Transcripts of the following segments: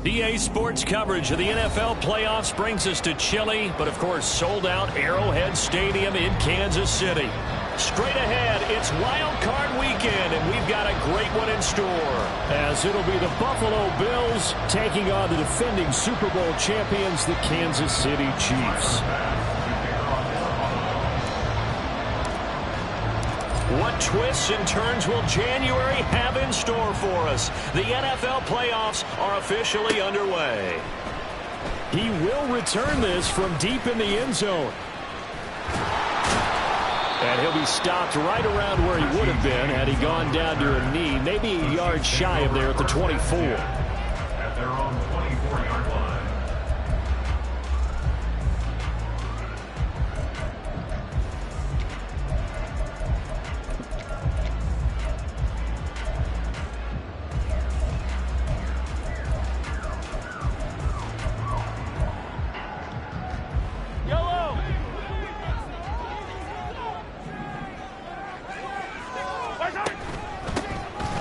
EA Sports coverage of the NFL playoffs brings us to chilly, but of course sold out Arrowhead Stadium in Kansas City. Straight ahead, it's Wild Card Weekend, and we've got a great one in store. As it'll be the Buffalo Bills taking on the defending Super Bowl champions, the Kansas City Chiefs. What twists and turns will January have in store for us? The NFL playoffs are officially underway. He will return this from deep in the end zone. And he'll be stopped right around where he would have been had he gone down to a knee, maybe a yard shy of there at the 24. At their own 24-yard line.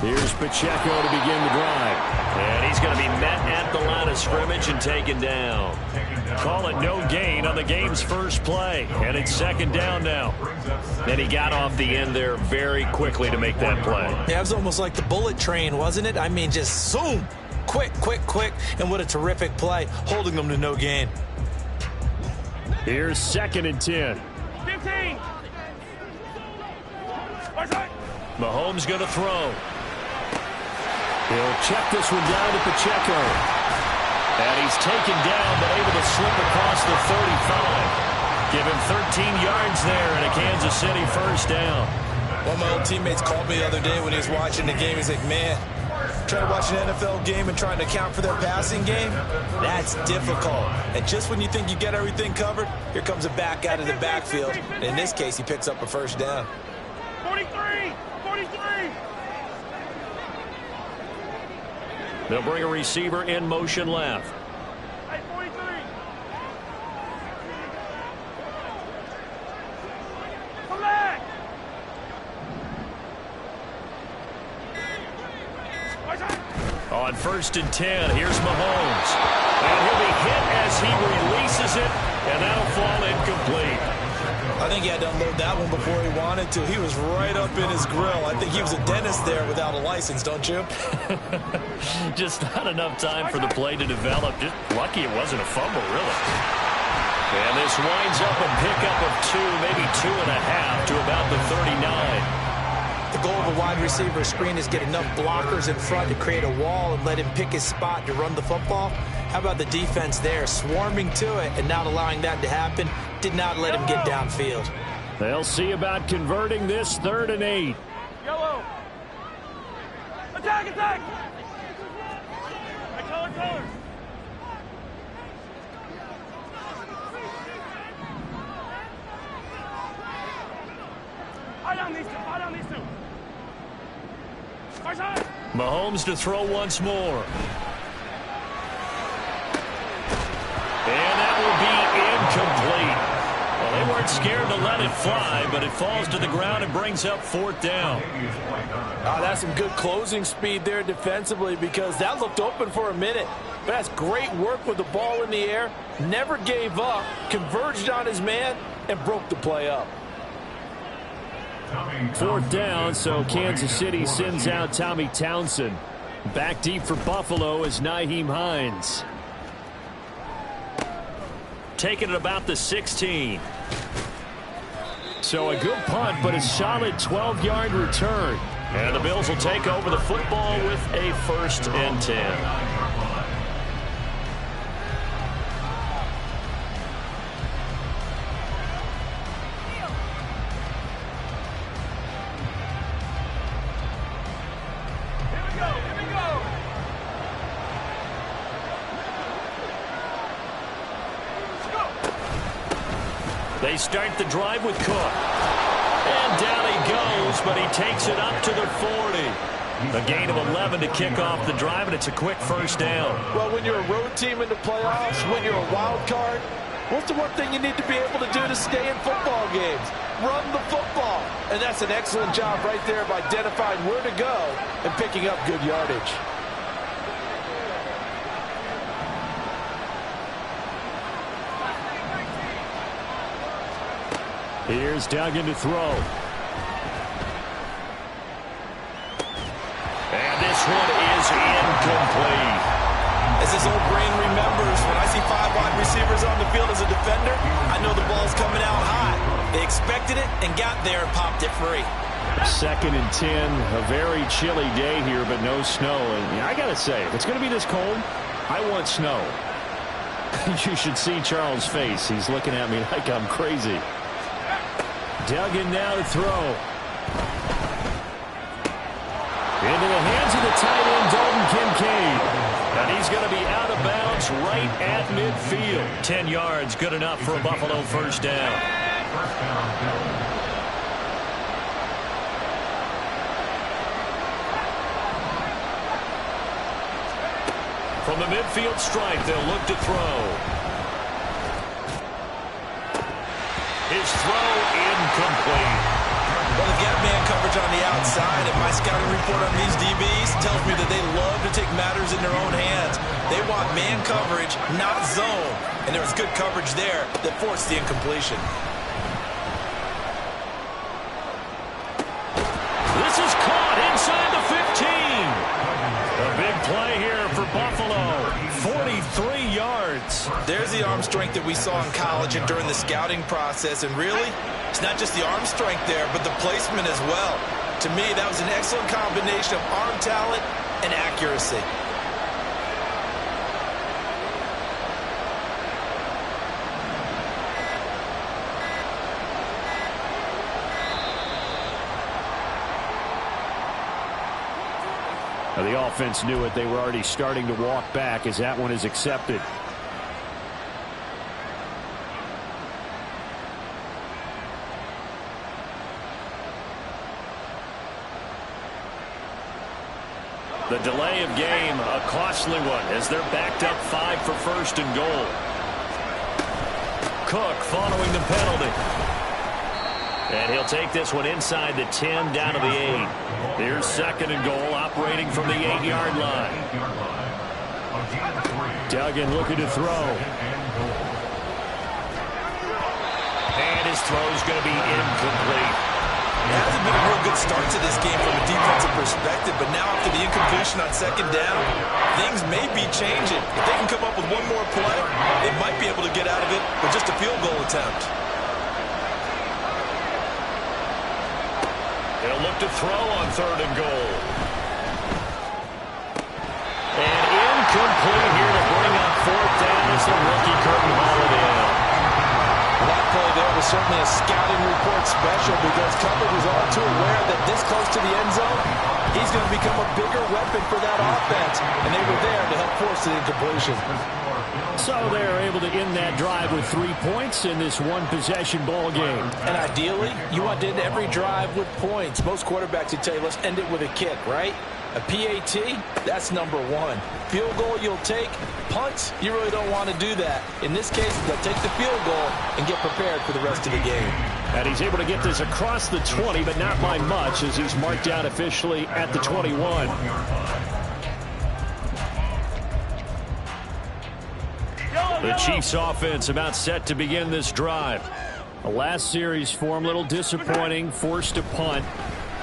Here's Pacheco to begin the drive. And he's going to be met at the line of scrimmage and taken down. Call it no gain on the game's first play. And it's second down now. And he got off the end there very quickly to make that play. Yeah, it was almost like the bullet train, wasn't it? I mean, just zoom. Quick, quick, quick. And what a terrific play, holding them to no gain. Here's 2nd and 10. 15. Mahomes going to throw. He'll check this one down to Pacheco. And he's taken down, but able to slip across the 35. Give him 13 yards there and a Kansas City first down. One of my old teammates called me the other day when he was watching the game. He's like, man, trying to watch an NFL game and trying to account for their passing game, that's difficult. And just when you think you get everything covered, here comes a back out of the backfield. And in this case, he picks up a first down. 43! 43! They'll bring a receiver in motion left. Hey, 43! Come back! On 1st and 10, here's Mahomes. And he'll be hit as he releases it, and that'll fall incomplete. I think he had to unload that one before he wanted to. He was right up in his grill. I think he was a dentist there without a license, don't you? Just not enough time for the play to develop. Just lucky it wasn't a fumble, really. And this winds up a pickup of 2, maybe 2.5 to about the 39. The goal of a wide receiver screen is get enough blockers in front to create a wall and let him pick his spot to run the football. How about the defense there, swarming to it and not allowing that to happen? Did not let him get downfield. They'll see about converting this 3rd and 8. Yellow! Attack, attack! Hey, colors! Eye down these two, Mahomes to throw once more. And that will be incomplete. Well, they weren't scared to let it fly, but it falls to the ground and brings up 4th down. That's some good closing speed there defensively, because that looked open for a minute. But that's great work with the ball in the air. Never gave up, converged on his man, and broke the play up. 4th down, so Kansas City sends out Tommy Townsend. Back deep for Buffalo is Nyheim Hines. Taking it about the 16. So a good punt, but a solid 12-yard return. And the Bills will take over the football with a 1st and 10. They start the drive with Cook. And down he goes, but he takes it up to the 40. A gain of 11 to kick off the drive, and it's a quick first down. Well, when you're a road team in the playoffs, when you're a wild card, what's the one thing you need to be able to do to stay in football games? Run the football. And that's an excellent job right there of identifying where to go and picking up good yardage. Here's Duggan to throw. And this one is incomplete. As his old brain remembers, when I see 5 wide receivers on the field as a defender, I know the ball's coming out high. They expected it and got there and popped it free. 2nd and 10, a very chilly day here, but no snow. And I got to say, if it's going to be this cold, I want snow. You should see Charles' face. He's looking at me like I'm crazy. Duggan now to throw. Into the hands of the tight end, Dalton Kincaid. And he's going to be out of bounds right at midfield. 10 yards, good enough for a Buffalo first down. From the midfield stripe, they'll look to throw. His throw incomplete. Well, the gap man coverage on the outside, and my scouting report on these DBs tells me that they love to take matters in their own hands. They want man coverage, not zone. And there was good coverage there that forced the incompletion. This is caught inside the 15. A big play here for Buffalo. 43 yards. There's the arm strength that we saw in college and during the scouting process. And really, it's not just the arm strength there, but the placement as well. To me, that was an excellent combination of arm talent and accuracy. Now, the offense knew it. They were already starting to walk back as that one is accepted. The delay of game, a costly one, as they're backed up 5 for 1st and goal. Cook following the penalty. And he'll take this one inside the 10 down to the 8. Here's 2nd and goal, operating from the 8-yard line. Duggan looking to throw. And his throw's going to be incomplete. It hasn't been a real good start to this game from a defensive perspective, but now after the incompletion on 2nd down, things may be changing. If they can come up with one more play, they might be able to get out of it with just a field goal attempt. They'll look to throw on 3rd and goal. And incomplete here to bring up 4th down as the rookie Curtin Holiday. That play there was certainly a scouting report special because coverage was all too aware that this close to the end zone, he's going to become a bigger weapon for that offense. And they were there to help force the incompletion. So they're able to end that drive with 3 points in this one-possession ball game. And ideally, you want to end every drive with points. Most quarterbacks would tell you, let's end it with a kick, right? A PAT, that's number 1. Field goal you'll take. Punts, you really don't want to do that. In this case, they'll take the field goal and get prepared for the rest of the game. And he's able to get this across the 20, but not by much as he's marked out officially at the 21. The Chiefs offense about set to begin this drive. The last series for him, a little disappointing, forced a punt.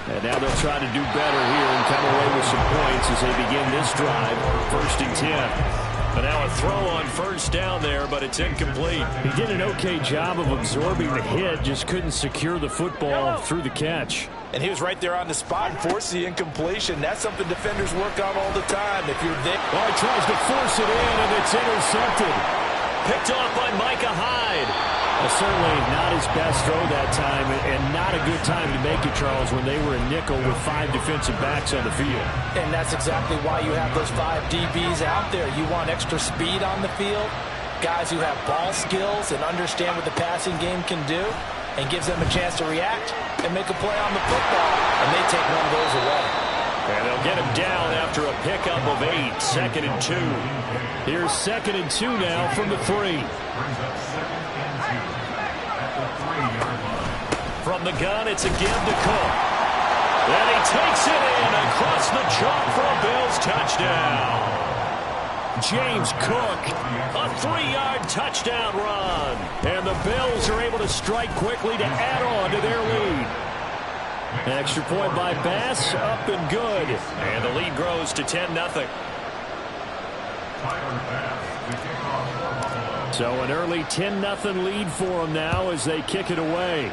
And now they'll try to do better here and come away with some points as they begin this drive. 1st and 10. But now a throw on 1st down there, but it's incomplete. He did an okay job of absorbing the hit, just couldn't secure the football through the catch. And he was right there on the spot and forced the incompletion. That's something defenders work on all the time. If you're there. Well, he tries to force it in, and it's intercepted. Picked off by Micah Hyde. Well, certainly not his best throw that time, and not a good time to make it, Charles, when they were in nickel with 5 defensive backs on the field. And that's exactly why you have those 5 DBs out there. You want extra speed on the field. Guys who have ball skills and understand what the passing game can do, and gives them a chance to react and make a play on the football, and they take one of those away. And they'll get him down after a pickup of 8, 2nd and 2. Here's 2nd and 2 now from the 3. Brings up 2nd and 2 at the 3-yard line. From the gun, it's a give to Cook. And he takes it in across the chalk for a Bills touchdown. James Cook, a 3-yard touchdown run. And the Bills are able to strike quickly to add on to their lead. Extra point by Bass, up and good. And the lead grows to 10-0. So an early 10-0 lead for them now as they kick it away.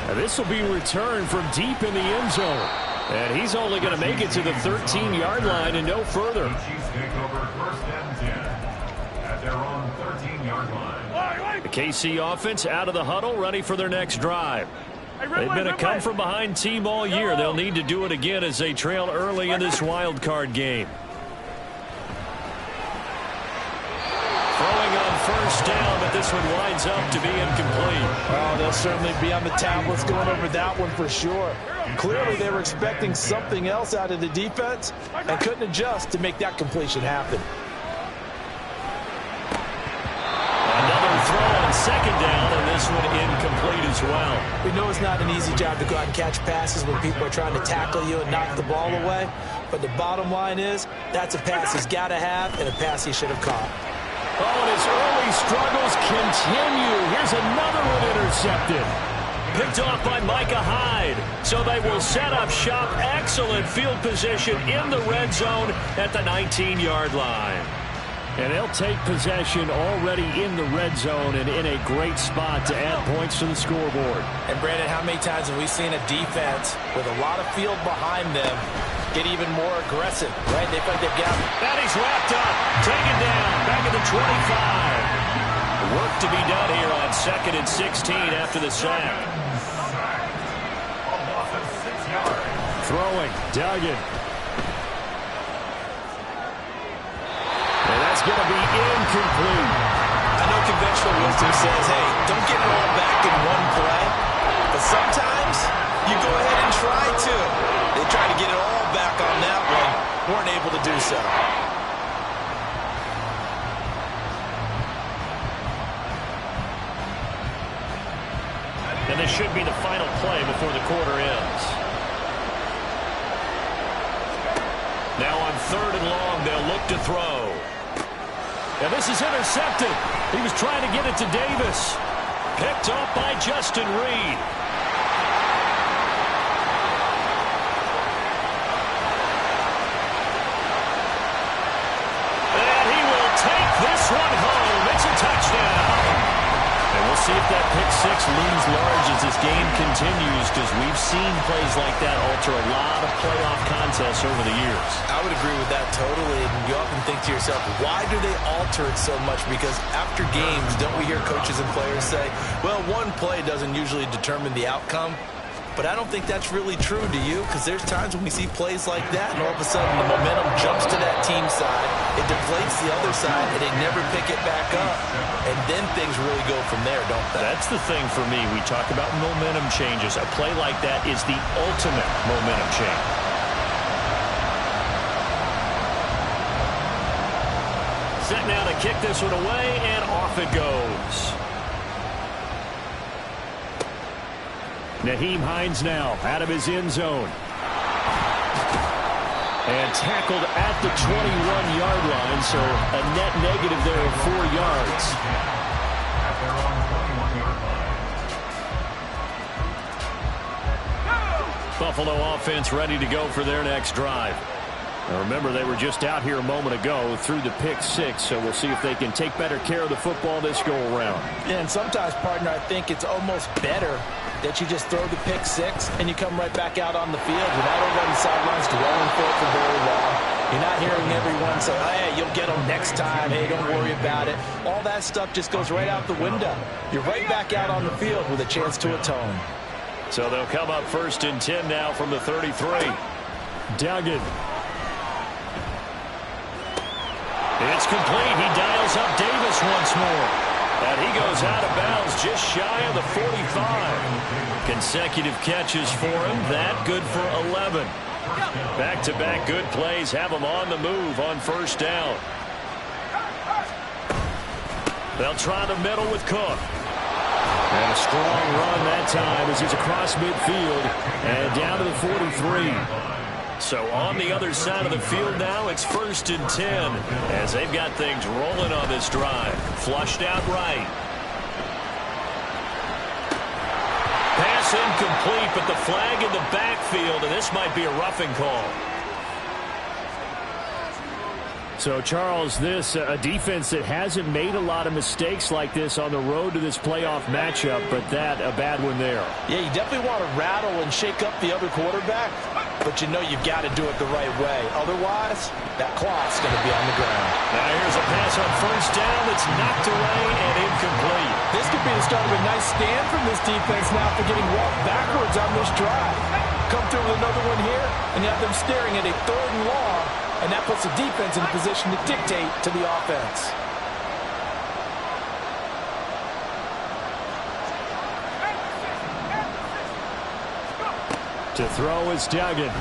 And this will be returned from deep in the end zone. And he's only going to make it to the 13-yard line and no further. Chiefs take over 1st and 10 at their own 13-yard line. The KC offense out of the huddle, ready for their next drive. They've been a come-from-behind team all year. They'll need to do it again as they trail early in this wild card game. Throwing on 1st down, but this one winds up to be incomplete. Oh, they'll certainly be on the tablets going over that one for sure. Clearly, they were expecting something else out of the defense and couldn't adjust to make that completion happen. Another throw on 2nd down, and this one incomplete as well. We know it's not an easy job to go out and catch passes when people are trying to tackle you and knock the ball away. But the bottom line is, that's a pass he's got to have and a pass he should have caught. Oh, and his early struggles continue. Here's another one intercepted. Picked off by Micah Hyde. So they will set up shop. Excellent field position in the red zone at the 19-yard line. And they'll take possession already in the red zone and in a great spot to add points to the scoreboard. And, Brandon, how many times have we seen a defense with a lot of field behind them get even more aggressive, right? They think they've got him. And he's wrapped up, taken down, back at the 25. Work to be done here on 2nd and 16 after the sack. Throwing, Duggan. And that's going to be incomplete. I know conventional wisdom says, hey, don't get it all back in one play. But sometimes you go ahead and try to. They try to get it all back on that one. Weren't able to do so. And this should be the final play before the quarter ends. Now on 3rd and long, they'll look to throw. And this is intercepted. He was trying to get it to Davis. Picked up by Justin Reed. And he will take this one home. It's a touchdown. And we'll see if that pick 6 looms large as this game continues, because we've seen plays like that alter a lot of playoff contests over the years. I would agree with that totally. And you often think to yourself, why do they alter it so much? Because after games, don't we hear coaches and players say, well, one play doesn't usually determine the outcome. But I don't think that's really true, do you? Because there's times when we see plays like that, and all of a sudden the momentum jumps to that team side, it deflates the other side, and they never pick it back up. And then things really go from there, don't they? That's the thing for me. We talk about momentum changes. A play like that is the ultimate momentum change. Set now to kick this one away, and off it goes. Nyheim Hines now out of his end zone. And tackled at the 21-yard line, so a net negative there of 4 yards. At their own 21-yard line. Buffalo offense ready to go for their next drive. Now remember, they were just out here a moment ago through the pick 6, so we'll see if they can take better care of the football this go-around. Yeah, and sometimes, partner, I think it's almost better that you just throw the pick 6 and you come right back out on the field. You're not over on the sidelines dwelling for it for very long. You're not hearing everyone say, hey, you'll get them next time. Hey, don't worry about it. All that stuff just goes right out the window. You're right back out on the field with a chance to atone. So they'll come up 1st and 10 now from the 33. Duggan. It's complete. He dials up Davis once more. And he goes out of bounds just shy of the 45. Consecutive catches for him. That good for 11. Back-to-back good plays have him on the move on first down. They'll try the middle with Cook. And a strong run that time as he's across midfield and down to the 43. So on the other side of the field now, it's 1st and 10 as they've got things rolling on this drive. Flushed out right. Pass incomplete, but the flag in the backfield, and this might be a roughing call. So, Charles, this a defense that hasn't made a lot of mistakes like this on the road to this playoff matchup, but that a bad one there. Yeah, you definitely want to rattle and shake up the other quarterback, but you know you've got to do it the right way. Otherwise, that clock's going to be on the ground. Now here's a pass on first down that's knocked away and incomplete. This could be the start of a nice stand from this defense now for getting walked backwards on this drive. Come through with another one here, and you have them staring at a 3rd and long, and that puts the defense in a position to dictate to the offense. To throw is Duggan.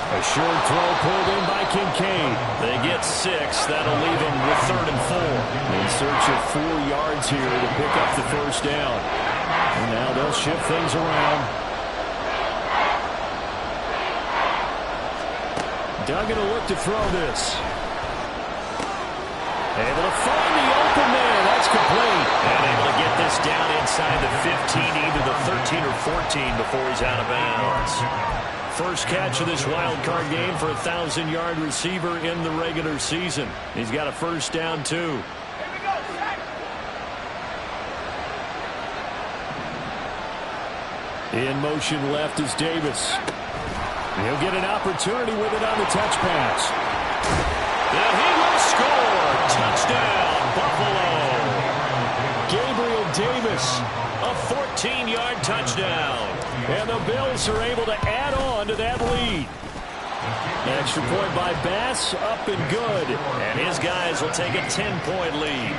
A short throw pulled in by Kincaid. They get 6. That'll leave them with 3rd and 4. In search of 4 yards here to pick up the first down. And now they'll shift things around. Duggan will look to throw this. Able to find the open man. That's complete. And able to get this down inside the 15, either the 13 or 14 before he's out of bounds. First catch of this wild card game for a 1,000-yard receiver in the regular season. He's got a first down, too. In motion left is Davis. He'll get an opportunity with it on the touch pass. And he will score. Touchdown, Buffalo. Gabriel Davis. A 14-yard touchdown. And the Bills are able to add on to that lead. Extra point by Bass, up and good. And his guys will take a 10-point lead.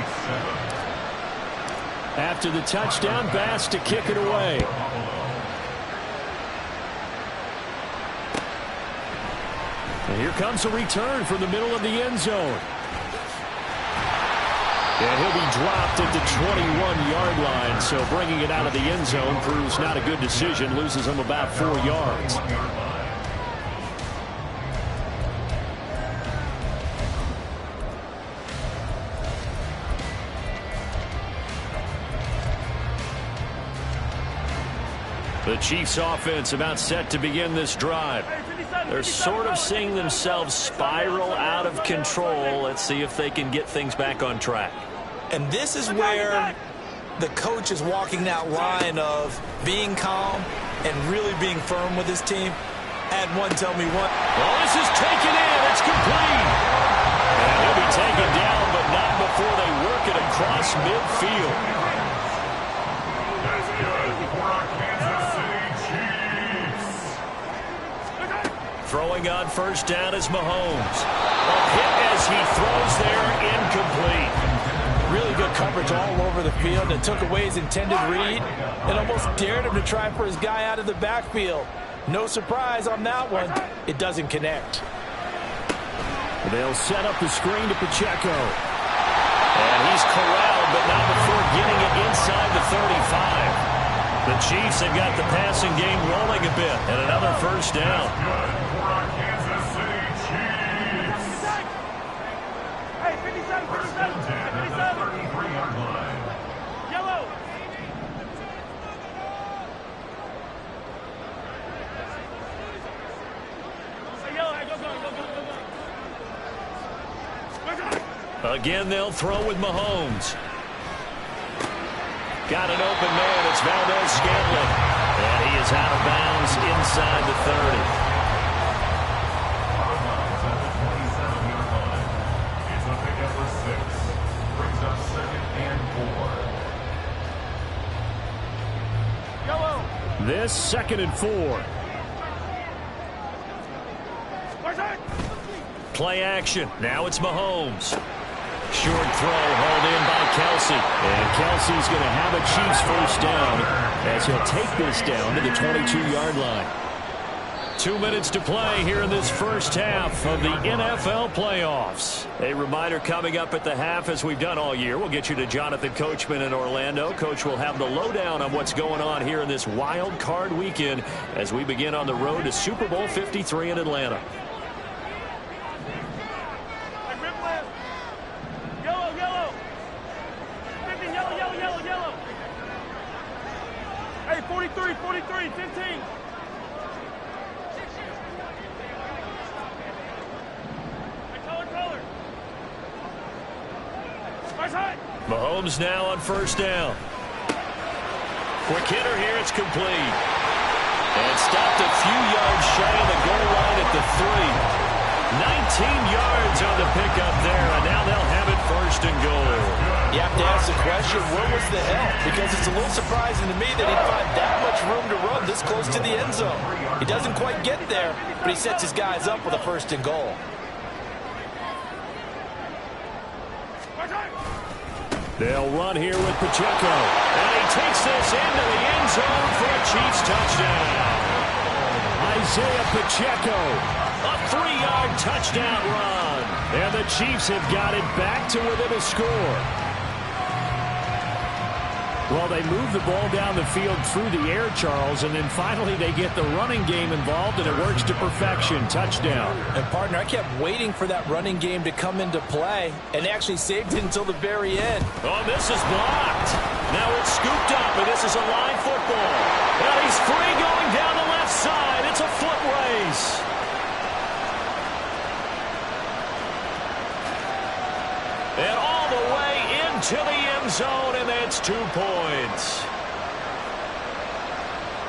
After the touchdown, Bass to kick it away. And here comes a return from the middle of the end zone. And he'll be dropped at the 21-yard line. So bringing it out of the end zone proves not a good decision. Loses him about 4 yards. The Chiefs offense about set to begin this drive. They're sort of seeing themselves spiral out of control. Let's see if they can get things back on track. And this is where the coach is walking that line of being calm and really being firm with his team. Add one, tell me one. Well, this is taken in. It's complete. And he'll be taken down, but not before they work it across midfield. That's good for our Kansas City Chiefs. Throwing on first down is Mahomes. A hit as he throws there, incomplete. Really good coverage all over the field and took away his intended read and almost dared him to try for his guy out of the backfield. No surprise on that one. It doesn't connect. They'll set up the screen to Pacheco. And he's corralled, but not before getting it inside the 35. The Chiefs have got the passing game rolling a bit, and another first down. Good for our Kansas City Chiefs. Hey, 57, 57, 57. 33-yard line. Yellow. Hey, yellow, hey, go. Again, they'll throw with Mahomes. Got an open man. It's Valdez-Scantling. And he is out of bounds inside the 30. It's a pickup for 6. Brings up 2nd and 4. Yellow. This 2nd and 4. play action. Now it's Mahomes. Short throw hauled in by Kelsey. And Kelsey's going to have a Chiefs first down as he'll take this down to the 22-yard line. 2 minutes to play here in this first half of the NFL playoffs. A reminder coming up at the half, as we've done all year. We'll get you to Jonathan Coachman in Orlando. Coach will have the lowdown on what's going on here in this wild card weekend as we begin on the road to Super Bowl 53 in Atlanta. Yellow, yellow. 50, yellow, yellow, yellow, yellow. Hey, 43, 43, 15. Mahomes now on first down. Quick hitter here. It's complete. And stopped a few yards shy of the goal line at the 3. 19 yards on the pickup there, and now they'll have it first and goal. You have to ask the question, where was the help? Because it's a little surprising to me that he'd find that much room to run this close to the end zone. He doesn't quite get there, but he sets his guys up with a first and goal. They'll run here with Pacheco. And he takes this into the end zone for a Chiefs touchdown. Isaiah Pacheco. A 3-yard touchdown run. And the Chiefs have got it back to within a score. Well, they move the ball down the field through the air, Charles, and then finally they get the running game involved, and it works to perfection. Touchdown. And, partner, I kept waiting for that running game to come into play, and they actually saved it until the very end. Oh, this is blocked. Now it's scooped up, and this is a line football. And he's free going down the left side. It's a foot race. And all the way into the end zone, and that's 2 points.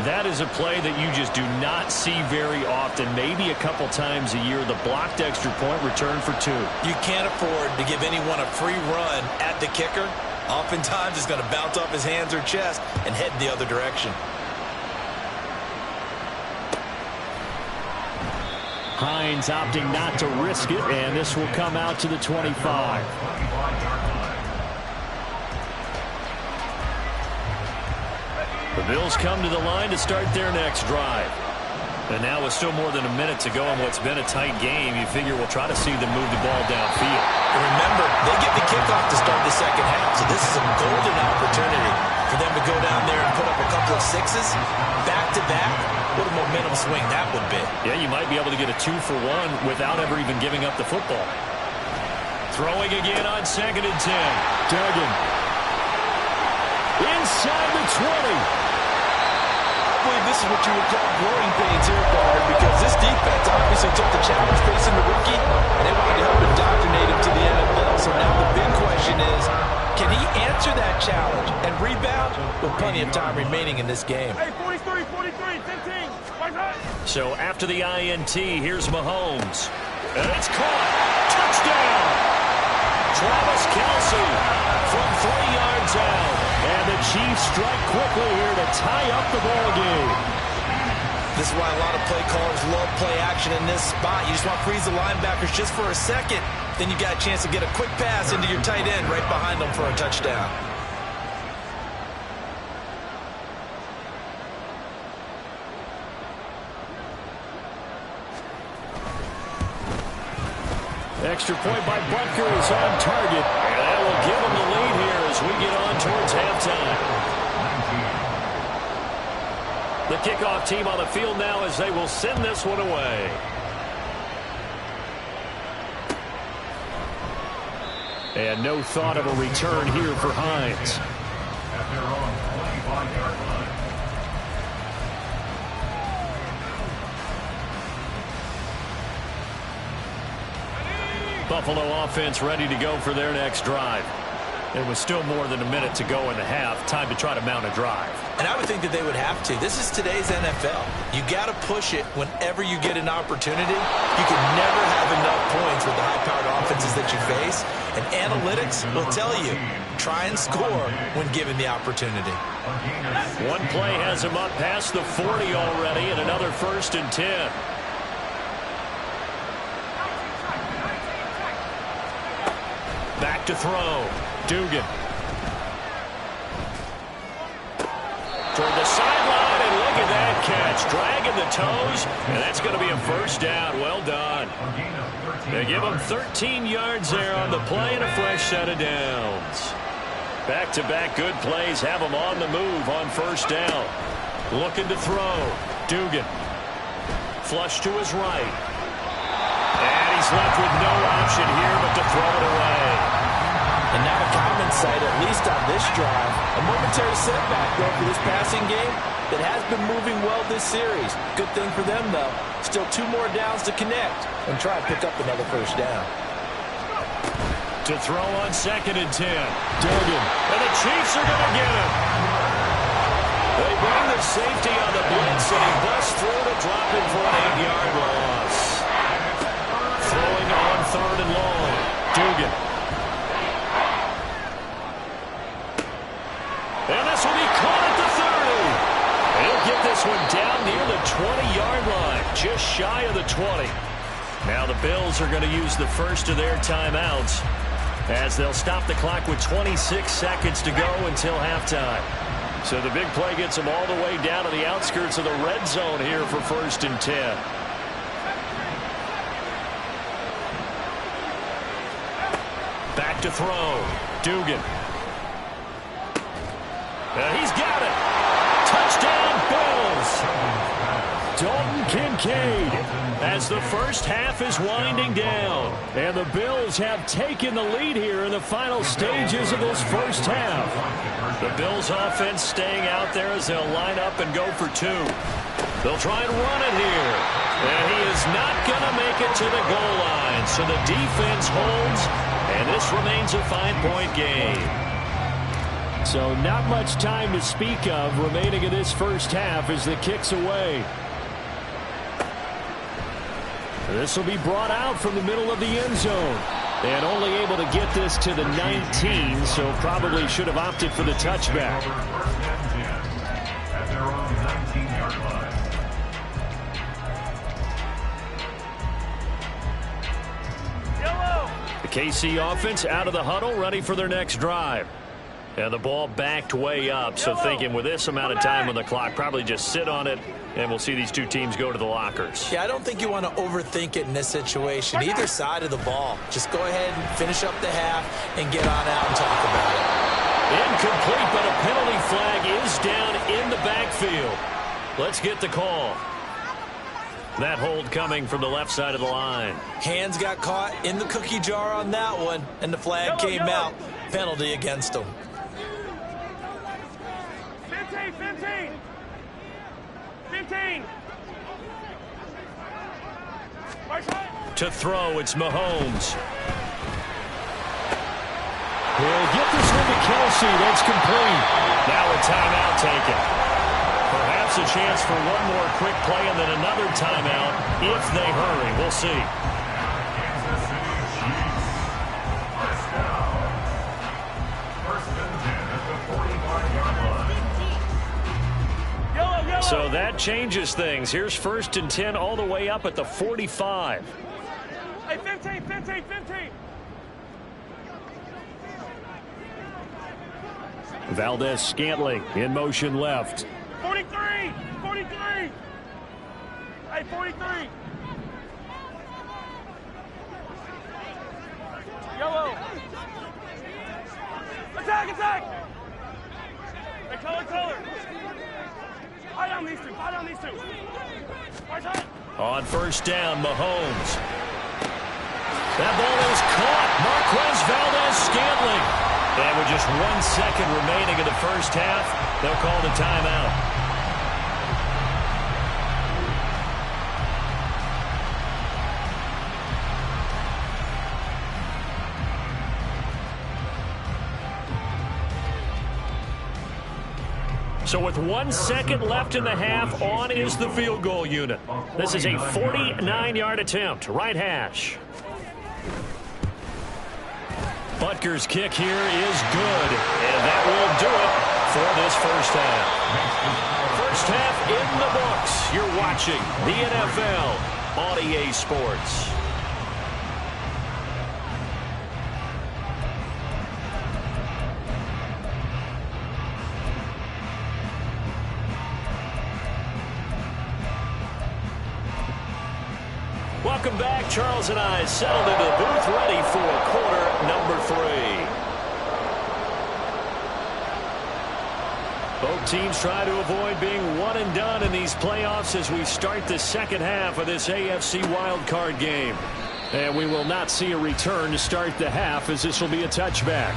That is a play that you just do not see very often. Maybe a couple times a year, the blocked extra point return for 2. You can't afford to give anyone a free run at the kicker. Oftentimes, it's going to bounce off his hands or chest and head the other direction. Hines opting not to risk it, and this will come out to the 25. The Bills come to the line to start their next drive. And now with still more than a minute to go in what's been a tight game, you figure we'll try to see them move the ball downfield. And remember, they get the kickoff to start the second half, so this is a golden opportunity for them to go down there and put up a couple of sixes back-to-back. What a momentum swing that would be. Yeah, you might be able to get a 2-for-1 without ever even giving up the football. Throwing again on 2nd and 10. Duggan. Inside the 20. I believe this is what you would call growing pains here, partner, because this defense obviously took the challenge facing the rookie, and they wanted to help indoctrinate him to the NFL. So now the big question is, can he answer that challenge and rebound with plenty of time remaining in this game? Hey, 43, 43, 15. So after the INT, here's Mahomes. And it's caught. Touchdown. Travis Kelce from 3 yards out. And the Chiefs strike quickly here to tie up the ball game. This is why a lot of play callers love play action in this spot. You just want to freeze the linebackers just for a second. Then you got a chance to get a quick pass into your tight end right behind them for a touchdown. Extra point by Butker is on target. And that will give them the lead here as we get on towards halftime. The kickoff team on the field now as they will send this one away. And no thought of a return here for Hines. At their own 25-yard line. Buffalo offense ready to go for their next drive. It was still more than a minute to go in the half. Time to try to mount a drive. And I would think that they would have to. This is today's NFL. You got to push it whenever you get an opportunity. You can never have enough points with the high-powered offenses that you face. And analytics will tell you, try and score when given the opportunity. One play has him up past the 40 already, and another 1st and 10. Back to throw. Dugan. Toward the sideline, and look at that catch. Dragging the toes, and that's going to be a first down. Well done. They give him 13 yards there on the play and a fresh set of downs. Back-to-back good plays have him on the move on first down. Looking to throw. Dugan. Flush to his right. And he's left with no option here but to throw it away. And now a common sight, at least on this drive. A momentary setback, though, for this passing game that has been moving well this series. Good thing for them, though. Still 2 more downs to connect and try and pick up another first down. To throw on 2nd and 10. Dugan. And the Chiefs are going to get him. They bring the safety on the blitz, and he busts through to drop him for an 8-yard loss. Throwing on 3rd and long. Dugan. And this will be caught at the 30. He'll get this one down near the 20-yard line, just shy of the 20. Now the Bills are going to use the first of their timeouts as they'll stop the clock with 26 seconds to go until halftime. So the big play gets them all the way down to the outskirts of the red zone here for 1st and 10. Back to throw. Dugan. He's got it. Touchdown, Bills. Dalton Kincaid as the first half is winding down. And the Bills have taken the lead here in the final stages of this first half. The Bills offense staying out there as they'll line up and go for 2. They'll try and run it here. And he is not going to make it to the goal line. So the defense holds, and this remains a 5-point game. So not much time to speak of remaining in this first half as the kick's away. This will be brought out from the middle of the end zone. And only able to get this to the 19, so probably should have opted for the touchback. At their own 19-yard line. Yellow. The KC offense out of the huddle, ready for their next drive. And the ball backed way up, so thinking with this amount of time on the clock, probably just sit on it, and we'll see these two teams go to the lockers. Yeah, I don't think you want to overthink it in this situation. Either side of the ball. Just go ahead and finish up the half and get on out and talk about it. Incomplete, but a penalty flag is down in the backfield. Let's get the call. That hold coming from the left side of the line. Hands got caught in the cookie jar on that one, and the flag came out. Penalty against him. 15. To throw, it's Mahomes. He'll get this one to Kelsey. That's complete. Now a timeout taken. Perhaps a chance for one more quick play and then another timeout if they hurry. We'll see. Kansas City Chiefs. First down. 1st and 10 at the 45-yard line. So that changes things. Here's 1st and 10 all the way up at the 45. Hey, 15. Valdez-Scantling in motion left. 43. Hey, 43. Yellow. Attack. Hey, color. Eye down these two. On 1st down, Mahomes. That ball is caught. Marquez Valdez-Scantling. And with just 1 second remaining in the first half, they'll call the timeout. So with 1 second left in the half, on is the field goal unit. This is a 49-yard attempt, right hash. Butker's kick here is good, and that will do it for this first half. First half in the books. You're watching the NFL on EA Sports. Welcome back. Charles and I settled into the booth ready for quarter number 3. Both teams try to avoid being one and done in these playoffs as we start the second half of this AFC wildcard game. And we will not see a return to start the half, as this will be a touchback.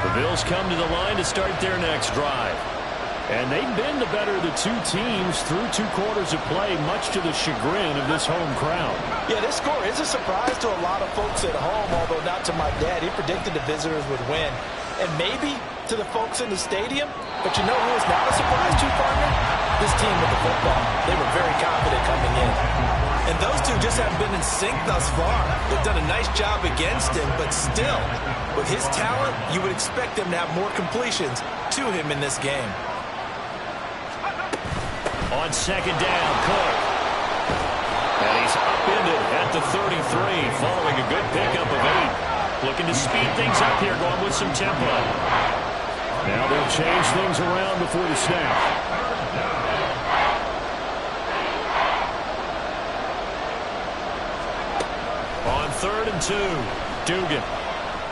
The Bills come to the line to start their next drive. And they've been the better of the two teams through 2 quarters of play, much to the chagrin of this home crowd. Yeah, this score is a surprise to a lot of folks at home, although not to my dad. He predicted the visitors would win. And maybe to the folks in the stadium. But you know who is not a surprise to, partner? This team with the football. They were very confident coming in. And those two just haven't been in sync thus far. They've done a nice job against him, but still, with his talent, you would expect them to have more completions to him in this game. On second down, Cook. And he's upended at the 33, following a good pickup of 8. Looking to speed things up here, going with some tempo. Now they'll change things around before the snap. On 3rd and 2, Dugan.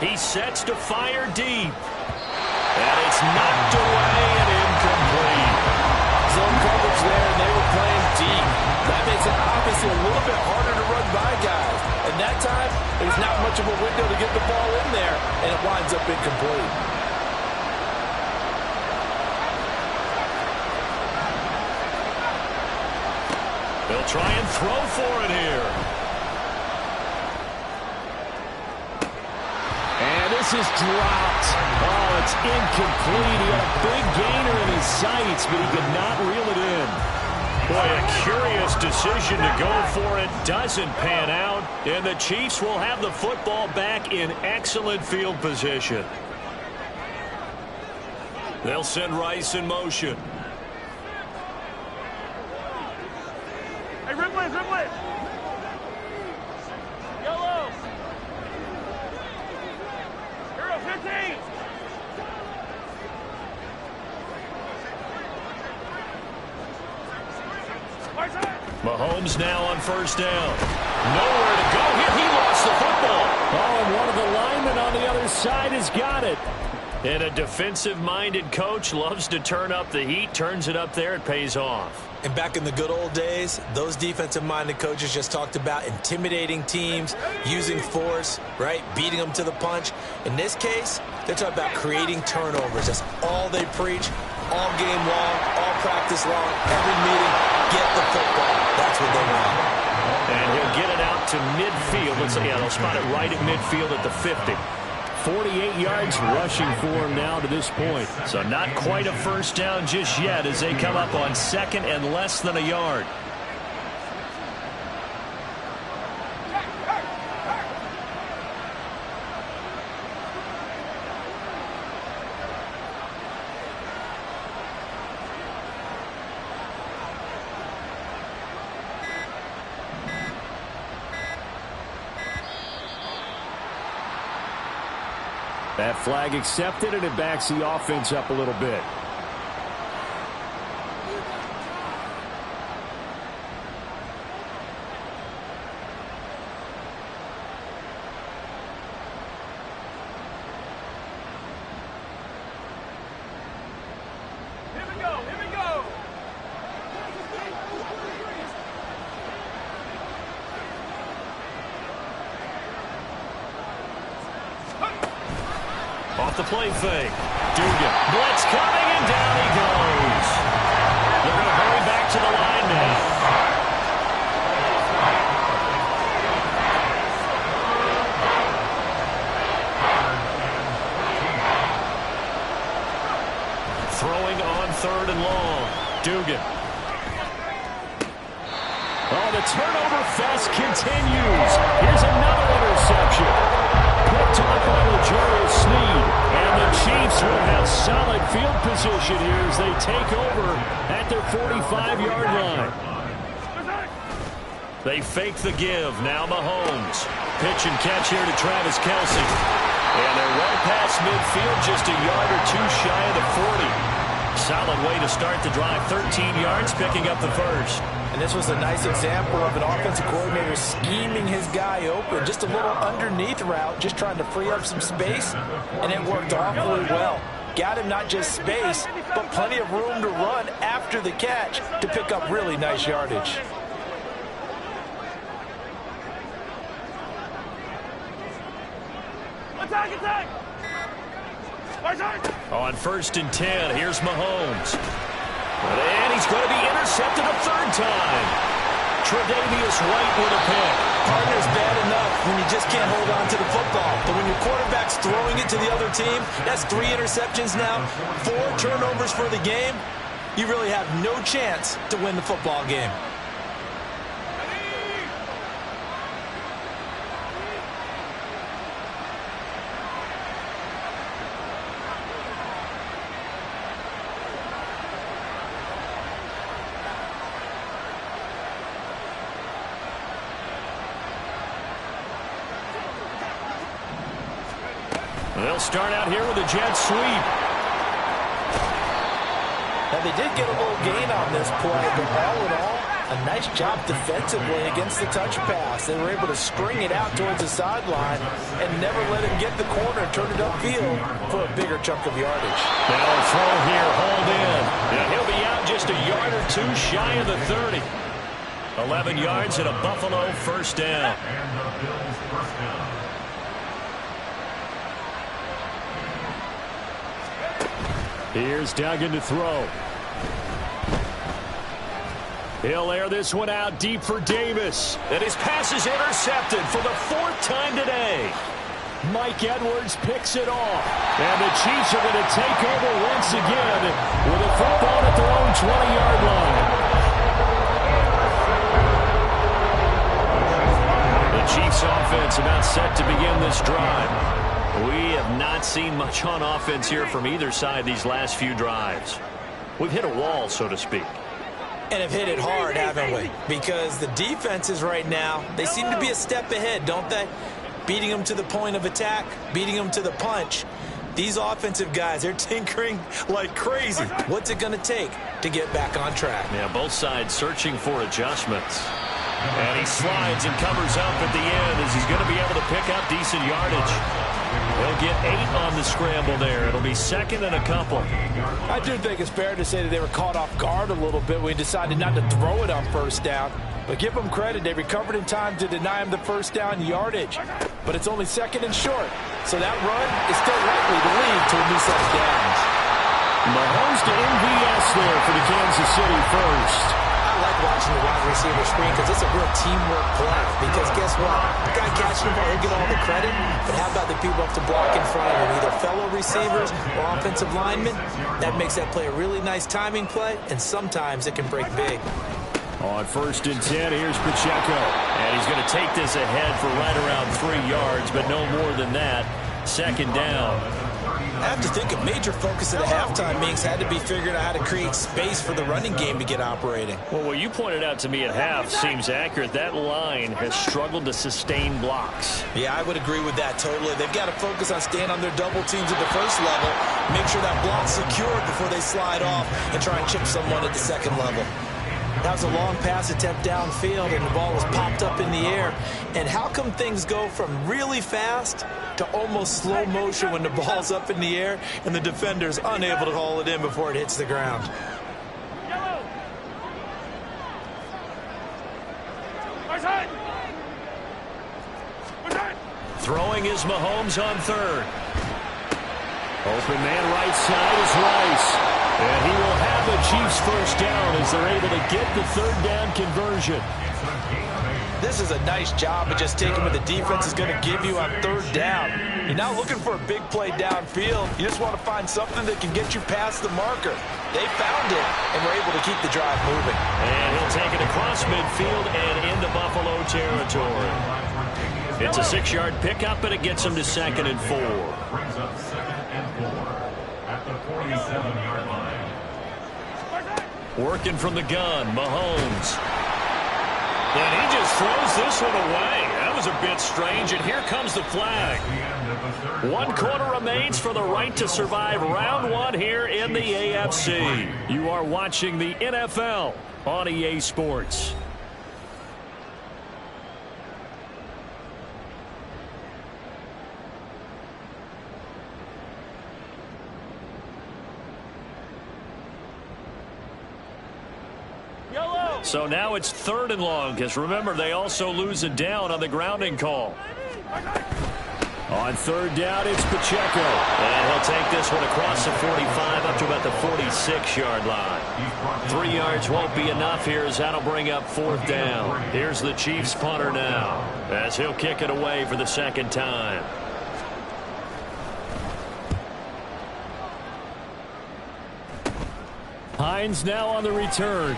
He sets to fire deep. And it's knocked away and incomplete. Zone coverage there, and they were playing deep. That makes it obviously a little bit harder to run by guys. And that time, there's not much of a window to get the ball in there, and it winds up incomplete. They'll try and throw for it here. And this is dropped. Oh, it's incomplete. He had a big gainer in his sights, but he could not reel it in. Boy, a curious decision to go for it. Doesn't pan out. And the Chiefs will have the football back in excellent field position. They'll send Rice in motion. Hey, Ripley, Ripley. Yellow. Hero 15. Mahomes now on 1st down. Nowhere to go here. He lost the football. Oh, and one of the linemen on the other side has got it. And a defensive-minded coach loves to turn up the heat, turns it up there, it pays off. And back in the good old days, those defensive-minded coaches just talked about intimidating teams, using force, right, beating them to the punch. In this case, they're talking about creating turnovers. That's all they preach, all game long, all practice long, every meeting, get the football. That's what they want. And he'll get it out to midfield. Looks like, yeah, they'll spot it right at midfield at the 50. 48 yards rushing for him now to this point. So not quite a 1st down just yet as they come up on 2nd and less than a yard. That flag accepted, and it backs the offense up a little bit. Here we go, here we go. Off the play fake. Dugan. Blitz coming, and down he goes. They're going to hurry back to the line now. Throwing on 3rd and long. Dugan. Oh, the turnover fest continues. Here's another interception. Picked off by L'Jarius Sneed. And the Chiefs will have solid field position here as they take over at their 45-yard line. They fake the give. Now Mahomes. Pitch and catch here to Travis Kelce. And they're well past midfield, just a yard or two shy of the 40. Solid way to start the drive. 13 yards, picking up the first. And this was a nice example of an offensive coordinator scheming his guy open. Just a little underneath route, just trying to free up some space, and it worked awfully well. Got him not just space, but plenty of room to run after the catch to pick up really nice yardage. Attack, attack! On 1st and 10, here's Mahomes. And he's going to be intercepted a third time. Tre'Davious White with a pick. Partner's bad enough when you just can't hold on to the football. But when your quarterback's throwing it to the other team, that's 3 interceptions now, 4 turnovers for the game. You really have no chance to win the football game. They'll start out here with a jet sweep. Now, they did get a little gain on this play, but all in all, a nice job defensively against the touch pass. They were able to string it out towards the sideline and never let him get the corner and turn it upfield for a bigger chunk of yardage. Now a throw here, hauled in. And he'll be out just a yard or two shy of the 30. 11 yards and a Buffalo first down. And the Bills first down. Here's Duggan to throw. He'll air this one out deep for Davis. And his pass is intercepted for the 4th time today. Mike Edwards picks it off. And the Chiefs are going to take over once again with a football at their own 20-yard line. The Chiefs offense about set to begin this drive. We have not seen much on offense here from either side these last few drives. We've hit a wall, so to speak. And have hit it hard, haven't we? Because the defenses right now, they seem to be a step ahead, don't they? Beating them to the point of attack, beating them to the punch. These offensive guys, they're tinkering like crazy. What's it going to take to get back on track? Yeah, both sides searching for adjustments. And he slides and covers up at the end as he's going to be able to pick up decent yardage. He'll get 8 on the scramble there. It'll be 2nd and a couple. I do think it's fair to say that they were caught off guard a little bit when he decided not to throw it on 1st down. But give them credit. They recovered in time to deny him the 1st down yardage. But it's only 2nd and short. So that run is still likely to lead to a new set of downs. Mahomes to MVS there for the Kansas City first. I like watching the wide receiver screen because it's a real teamwork play. Because guess what? The guy catching the ball, he'll get all the credit. But how about the people up to block in front of him? Either fellow receivers or offensive linemen. That makes that play a really nice timing play. And sometimes it can break big. On 1st and 10, here's Pacheco. And he's going to take this ahead for right around 3 yards, but no more than that. 2nd down. I have to think a major focus of the halftime meetings had to be figuring out how to create space for the running game to get operating. Well, what you pointed out to me at half seems accurate. That line has struggled to sustain blocks. Yeah, I would agree with that totally. They've got to focus on staying on their double teams at the 1st level, make sure that block's secured before they slide off and try and chip someone at the 2nd level. That was a long pass attempt downfield, and the ball was popped up in the air. And how come things go from really fast to almost slow motion when the ball's up in the air and the defender's unable to haul it in before it hits the ground? Throwing is Mahomes on 3rd. Open man right side is Rice. And he will have the Chiefs first down as they're able to get the 3rd down conversion. This is a nice job of just taking what the defense is going to give you on 3rd down. You're not looking for a big play downfield. You just want to find something that can get you past the marker. They found it and were able to keep the drive moving. And he'll take it across midfield and into Buffalo territory. It's a 6-yard pickup, and it gets him to 2nd and 4. Brings up 2nd and 4 at the 47-yard line. Working from the gun, Mahomes. And he just throws this one away. That was a bit strange, and here comes the flag. 1 quarter remains for the right to survive round 1 here in the AFC. You are watching the NFL on EA Sports. So now it's 3rd and long, because remember, they also lose a down on the grounding call. On 3rd down, it's Pacheco. And he'll take this one across the 45 up to about the 46-yard line. 3 yards won't be enough here, as that'll bring up 4th down. Here's the Chiefs punter now, as he'll kick it away for the 2nd time. Hines now on the return.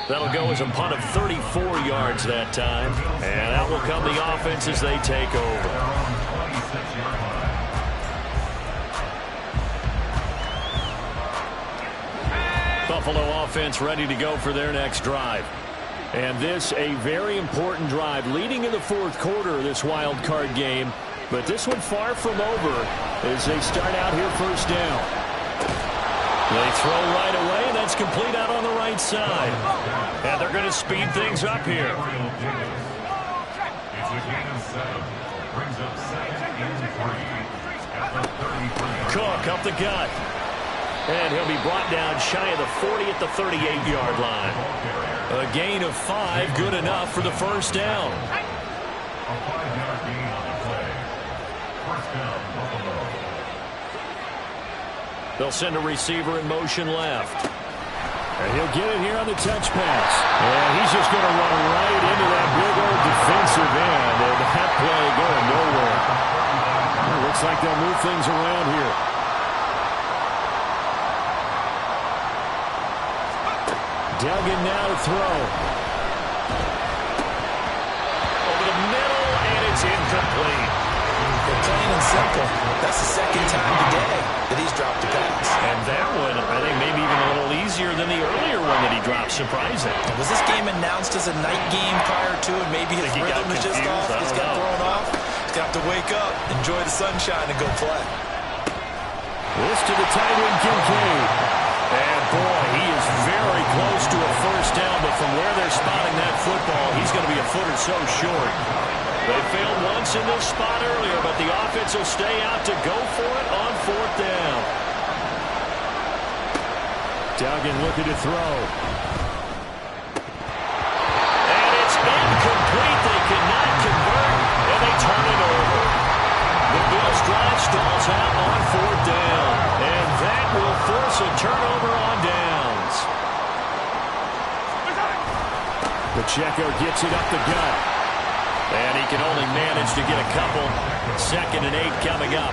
That'll go as a punt of 34 yards that time. And out will come the offense as they take over. Buffalo offense ready to go for their next drive. And this a very important drive leading in the 4th quarter of this wild card game. But this one far from over as they start out here 1st down. They throw right away, and that's complete out on the right side. And they're going to speed things up here. It's a gain of 7. Brings up 2nd and 3 at the 33. Cook up the gut. And he'll be brought down shy of the 40 at the 38-yard line. A gain of 5, good enough for the 1st down. A 5-yard gain on the play. 1st down, Buffalo. They'll send a receiver in motion left. And he'll get it here on the touch pass. And he's just going to run right into that big old defensive end. And that play going nowhere. It looks like they'll move things around here. Duggan now to throw. Over the middle, and it's incomplete. Plain and simple. That's the 2nd time today that he's dropped a pass. And that one, I think, maybe even a little easier than the earlier one that he dropped. Surprising. Was this game announced as a night game prior to it? Maybe his rhythm is just off. He's got thrown off. He's got to wake up, enjoy the sunshine, and go play. This to the tight end, Kincaid. And, boy, he is very close to a 1st down, but from where they're spotting that football, he's going to be a foot or so short. They failed once in this spot earlier, but the offense will stay out to go for it on 4th down. Duggan looking to throw. And it's incomplete. They cannot convert, and they turn it over. The Bills drive stalls out on 4th down, and that will force a turnover on downs. Pacheco gets it up the gut. And he can only manage to get a couple. 2nd and 8 coming up.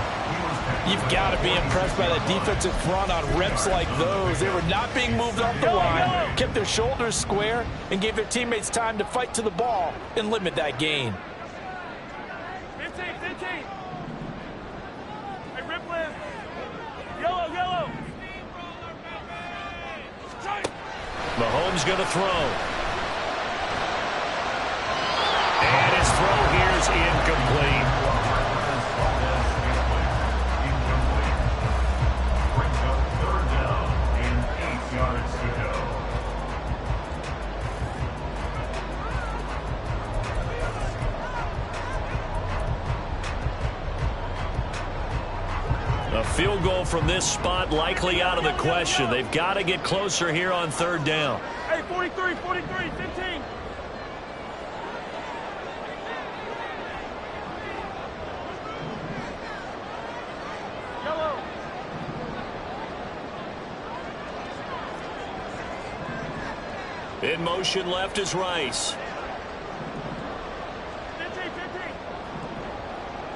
You've got to be impressed by the defensive front on reps like those. They were not being moved off the line, kept their shoulders square, and gave their teammates time to fight to the ball and limit that gain. 15. Hey, rip left. Yellow. Mahomes going to throw. And his throw here is incomplete. Brings up 3rd down and 8 yards to go. A field goal from this spot likely out of the question. They've got to get closer here on 3rd down. Hey, 43, 15. In motion left is Rice. 15.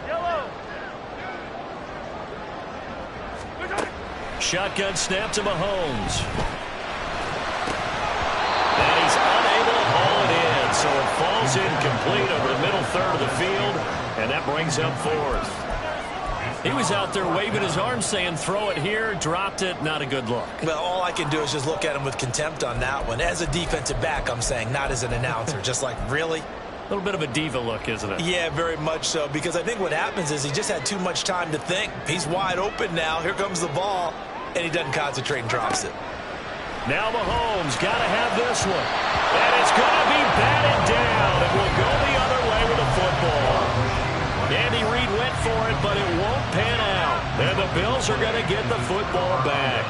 Yellow. Shotgun snap to Mahomes. And he's unable to haul it in, so it falls incomplete over the middle 3rd of the field, and that brings up 4th. He was out there waving his arms saying, throw it here, dropped it, not a good look. Well, all I can do is just look at him with contempt on that one. As a defensive back, I'm saying, not as an announcer. Just like, really? A little bit of a diva look, isn't it? Yeah, very much so, because I think what happens is he just had too much time to think. He's wide open now. Here comes the ball, and he doesn't concentrate and drops it. Now Mahomes got to have this one. And it's going to be batted down. It will go the other way with the football. Andy Reid went for it, but it won't pan out. And the Bills are going to get the football back.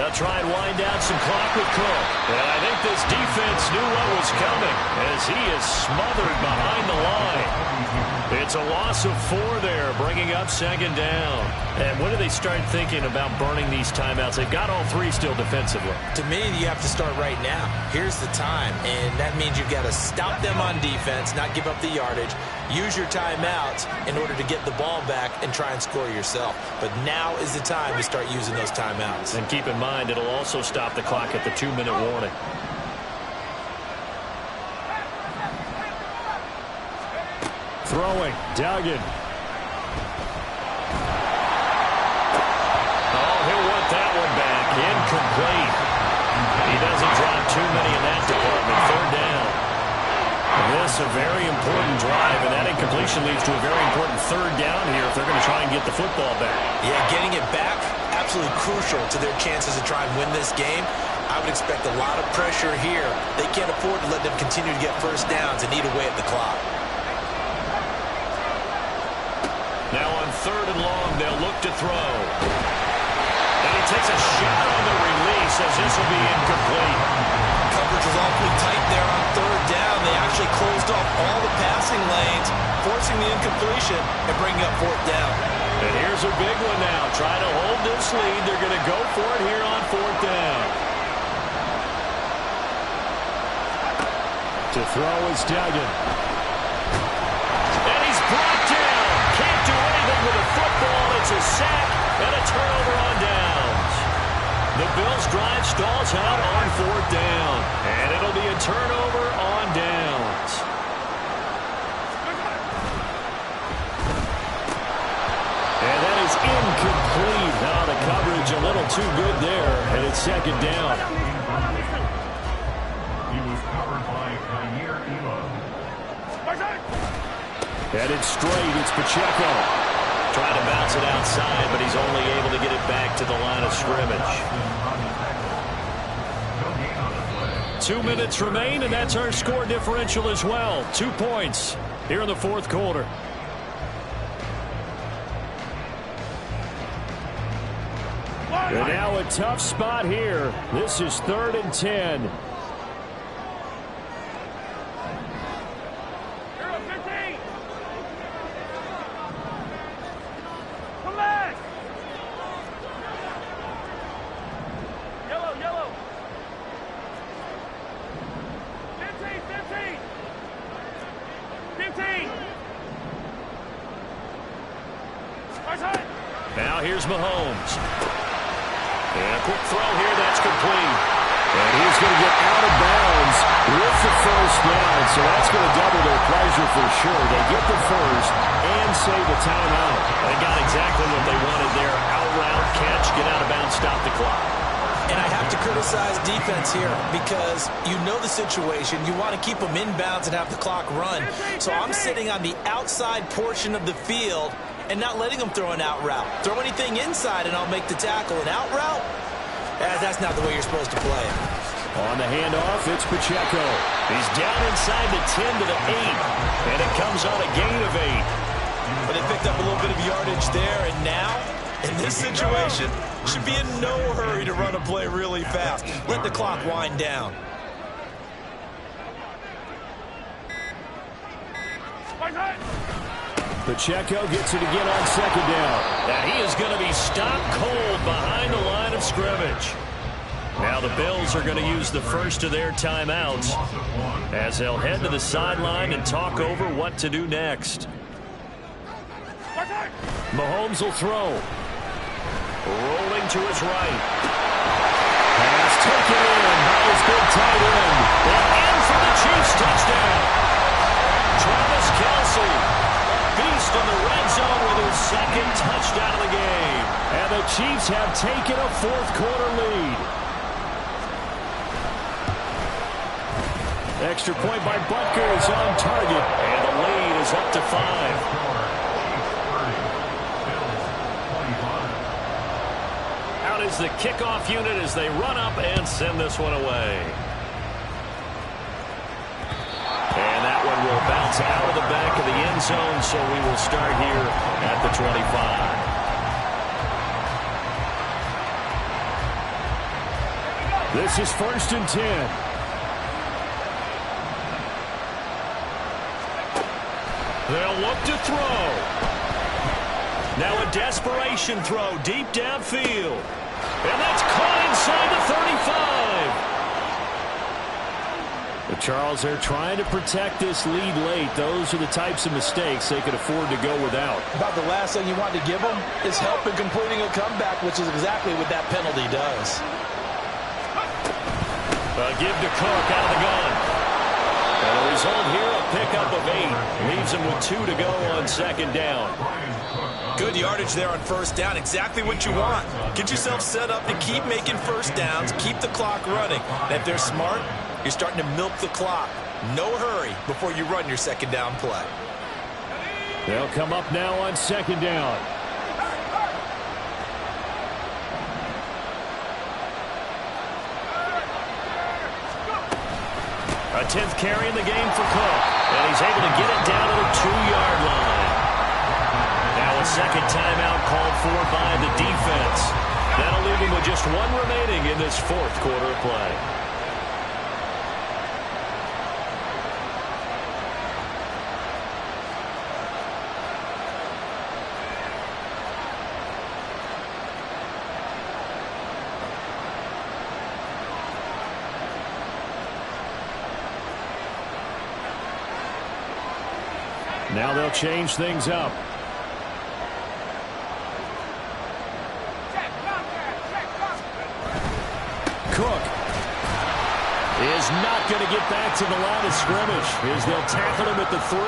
They'll try and wind down some clock with Cook. And I think this defense knew what was coming as he is smothered behind the line. It's a loss of 4 there, bringing up second down. And when do they start thinking about burning these timeouts? They've got all 3 still defensively. To me, you have to start right now. Here's the time, and that means you've got to stop them on defense, not give up the yardage, use your timeouts in order to get the ball back and try and score yourself. But now is the time to start using those timeouts. And keep in mind, it'll also stop the clock at the 2-minute warning. Throwing, Duggan. Oh, he'll want that one back. Incomplete. He doesn't drop too many in that department. 3rd down. This is a very important drive, and that incompletion leads to a very important 3rd down here if they're going to try and get the football back. Yeah, getting it back, absolutely crucial to their chances to try and win this game. I would expect a lot of pressure here. They can't afford to let them continue to get first downs and eat away at the clock. Now on 3rd and long, they'll look to throw. And he takes a shot on the release as this will be incomplete. Coverage was awfully tight there on 3rd down. They actually closed off all the passing lanes, forcing the incompletion and bringing up 4th down. And here's a big one now. Trying to hold this lead. They're going to go for it here on 4th down. To throw is Duggan. And he's brought down. Can't do anything with the football. It's a sack and a turnover on downs. The Bills' drive stalls out on 4th down. And it'll be a turnover on downs. And that is incomplete. Now the coverage a little too good there. And it's 2nd down. He was covered by Kyer Elo. Headed straight, it's Pacheco. Trying to bounce it outside, but he's only able to get it back to the line of scrimmage. 2 minutes remain, and that's our score differential as well. 2 points here in the 4th quarter. And now a tough spot here. This is 3rd and 10. Now here's Mahomes. And a quick throw here, that's complete. And he's going to get out of bounds with the 1st down, so that's going to double their pleasure for sure. They get the 1st and save the timeout. They got exactly what they wanted there. Out route, catch, get out of bounds, stop the clock. And I have to criticize defense here because you know the situation. You want to keep them inbounds and have the clock run. So I'm sitting on the outside portion of the field and not letting them throw an out route. Throw anything inside and I'll make the tackle. An out route? That's not the way you're supposed to play it. On the handoff, it's Pacheco. He's down inside the 10 to the 8. And it comes on a gain of 8. But they picked up a little bit of yardage there, and now, in this situation, should be in no hurry to run a play really fast. Let the clock wind down. Pacheco gets it again on 2nd down. Now he is going to be stopped cold behind the line of scrimmage. Now the Bills are going to use the first of their timeouts as they'll head to the sideline and talk over what to do next. Mahomes will throw. Rolling to his right. Pass taken in by his big tight end. And in for the Chiefs touchdown. Kelsey. Beast in the red zone with his second touchdown of the game. And the Chiefs have taken a fourth-quarter lead. Extra point by Butker is on target. And the lead is up to 5. Out is the kickoff unit as they run up and send this one away. And that one will bounce out of the back of the end zone, so we will start here at the 25. This is 1st and 10. They'll look to throw. Now a desperation throw deep downfield. And that's caught inside the 35. But Charles, they're trying to protect this lead late. Those are the types of mistakes they could afford to go without. About the last thing you want to give them is help in completing a comeback, which is exactly what that penalty does. A give to Cook out of the gun. And the result here, a pickup of 8. Leaves him with 2 to go on 2nd down. Good yardage there on 1st down. Exactly what you want. Get yourself set up to keep making 1st downs, keep the clock running. And if they're smart, you're starting to milk the clock. No hurry before you run your 2nd down play. They'll come up now on 2nd down. A 10th carry in the game for Cook. And he's able to get it down to the 2-yard line. Now a second timeout called for by the defense. That'll leave him with just 1 remaining in this 4th quarter of play. Now they'll change things up. Cook is not going to get back to the line of scrimmage as they'll tackle him at the 3.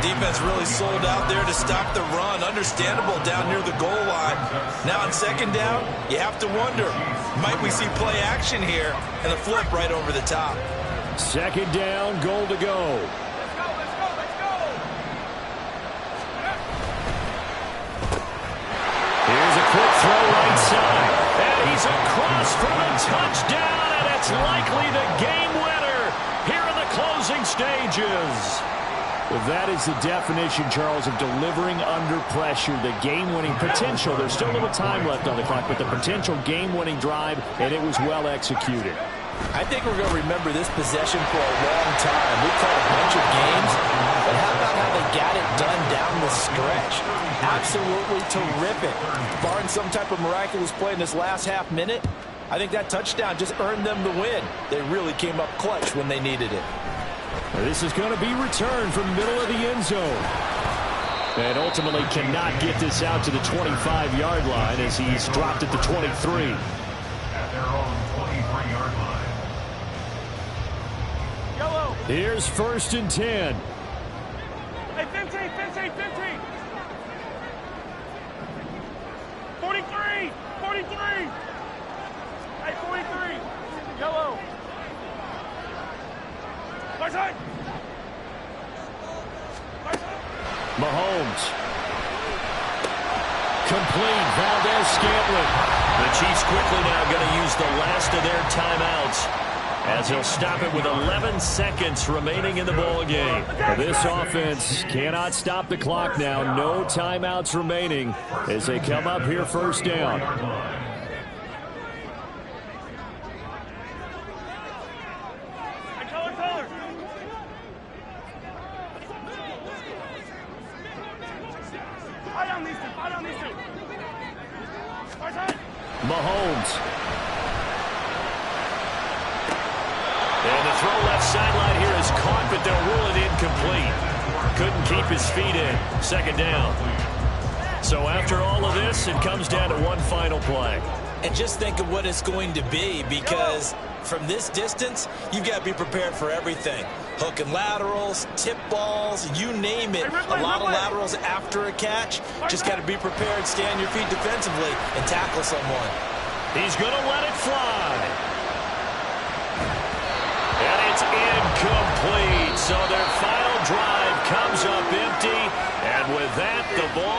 Defense really sold out there to stop the run. Understandable down near the goal line. Now on 2nd down, you have to wonder, might we see play action here and a flip right over the top? 2nd down, goal to go. Here's a quick throw right side. And he's across for a touchdown, and it's likely the game winner here in the closing stages. Well, that is the definition, Charles, of delivering under pressure. The game-winning potential. There's still a little time left on the clock, but the potential game-winning drive, and it was well executed. I think we're going to remember this possession for a long time. We've played a bunch of games, but how about how they got it done down the stretch? Absolutely terrific. Barring some type of miraculous play in this last half minute, I think that touchdown just earned them the win. They really came up clutch when they needed it. This is going to be returned from the middle of the end zone. And ultimately cannot get this out to the 25-yard line as he's dropped at the 23. At their own 23-yard line. Yellow. Here's 1st and 10. Hey, 15. 43. 43. Hey, 43. Yellow. Right side. Mahomes. Complete. Valdez-Scantling. The Chiefs quickly now going to use the last of their timeouts as he'll stop it with 11 seconds remaining in the ball game. This offense cannot stop the clock now. No timeouts remaining as they come up here 1st down. Mahomes. And the throw left sideline here is caught, but they'll rule it incomplete. Couldn't keep his feet in. 2nd down. So after all of this, it comes down to one final play. And just think of what it's going to be, because from this distance, you've got to be prepared for everything. Hook and laterals, tip balls, you name it. A lot of laterals after a catch. Just got to be prepared, stay on your feet defensively, and tackle someone. He's going to let it fly. And it's incomplete. So their final drive comes up empty. And with that, the ball